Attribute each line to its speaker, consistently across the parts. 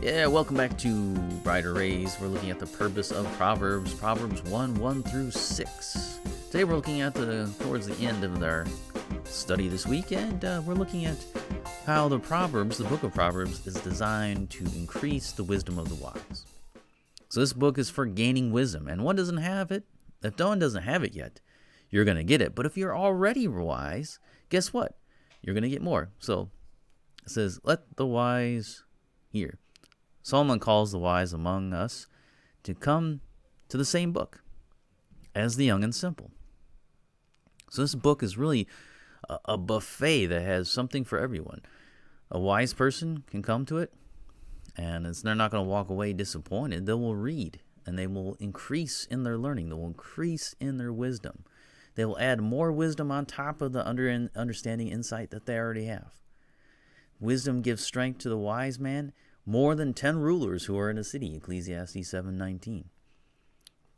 Speaker 1: Yeah, welcome back to Brighter Rays. We're looking at the purpose of Proverbs, Proverbs 1 through 6. Today we're looking at towards the end of our study this week, and we're looking at how the Proverbs, the book of Proverbs, is designed to increase the wisdom of the wise. So this book is for gaining wisdom, and one doesn't have it. If no one doesn't have it yet, you're going to get it. But if you're already wise, guess what? You're going to get more. So it says, let the wise hear. Solomon calls the wise among us to come to the same book as the young and simple. So this book is really a buffet that has something for everyone. A wise person can come to it, and they're not going to walk away disappointed. They will read, and they will increase in their learning. They will increase in their wisdom. They will add more wisdom on top of the understanding insight that they already have. Wisdom gives strength to the wise man, more than 10 rulers who are in a city, Ecclesiastes 7:19.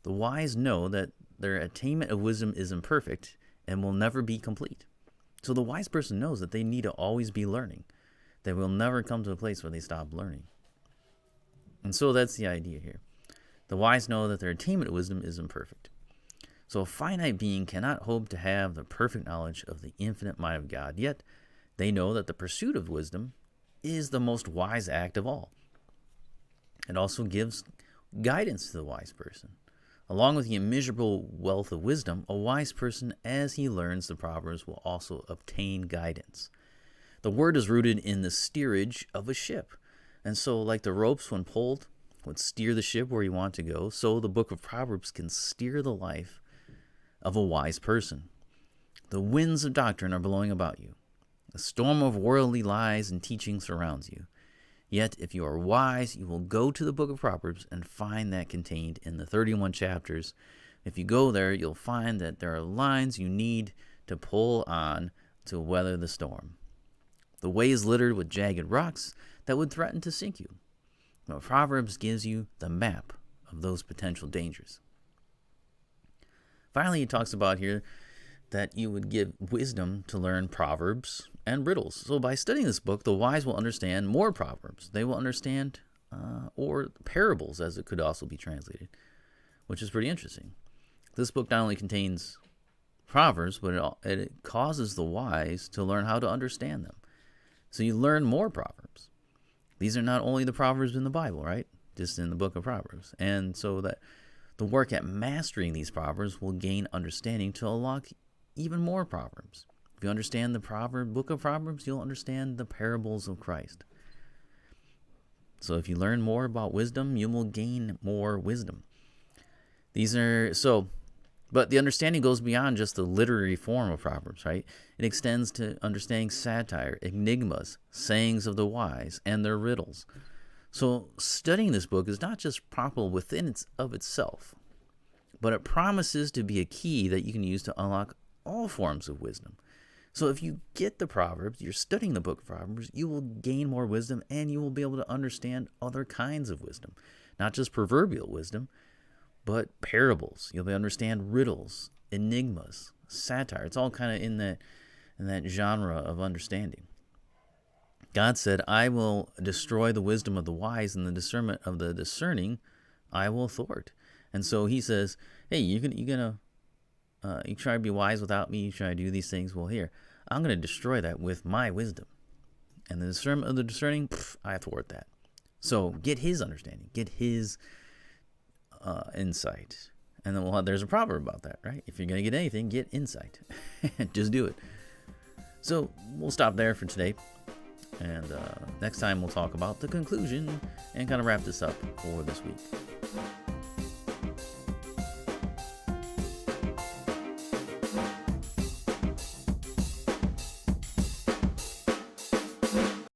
Speaker 1: The wise know that their attainment of wisdom is imperfect and will never be complete. So the wise person knows that they need to always be learning. They will never come to a place where they stop learning. And so that's the idea here. The wise know that their attainment of wisdom is imperfect. So a finite being cannot hope to have the perfect knowledge of the infinite mind of God, yet they know that the pursuit of wisdom is the most wise act of all. It also gives guidance to the wise person. Along with the immeasurable wealth of wisdom, a wise person, as he learns the Proverbs, will also obtain guidance. The word is rooted in the steerage of a ship. And so, like the ropes when pulled would steer the ship where you want to go, so the book of Proverbs can steer the life of a wise person. The winds of doctrine are blowing about you. A storm of worldly lies and teaching surrounds you. Yet, if you are wise, you will go to the book of Proverbs and find that contained in the 31 chapters. If you go there, you'll find that there are lines you need to pull on to weather the storm. The way is littered with jagged rocks that would threaten to sink you. But Proverbs gives you the map of those potential dangers. Finally, he talks about here that you would give wisdom to learn proverbs and riddles. So by studying this book, the wise will understand more proverbs. They will understand, or parables, as it could also be translated, which is pretty interesting. This book not only contains proverbs, but it causes the wise to learn how to understand them. So you learn more proverbs. These are not only the proverbs in the Bible, right? Just in the book of Proverbs. And so that the work at mastering these proverbs will gain understanding to unlock even more proverbs. If you understand the book of Proverbs, you'll understand the parables of Christ. So if you learn more about wisdom, you will gain more wisdom. But the understanding goes beyond just the literary form of Proverbs, right? It extends to understanding satire, enigmas, sayings of the wise, and their riddles. So studying this book is not just profitable within of itself, but it promises to be a key that you can use to unlock all forms of wisdom. So if you get the Proverbs, you're studying the book of Proverbs, you will gain more wisdom, and you will be able to understand other kinds of wisdom. Not just proverbial wisdom, but parables. You'll be able to understand riddles, enigmas, satire. It's all kind of in that genre of understanding. God said, I will destroy the wisdom of the wise, and the discernment of the discerning I will thwart. And so he says, hey, you try to be wise without me, you try to do these things. Well, here, I'm going to destroy that with my wisdom. And the discernment of the discerning, I thwart that. So get his understanding, get his insight. And then there's a proverb about that, right? If you're going to get anything, get insight. Just do it. So we'll stop there for today. And next time we'll talk about the conclusion and kind of wrap this up for this week.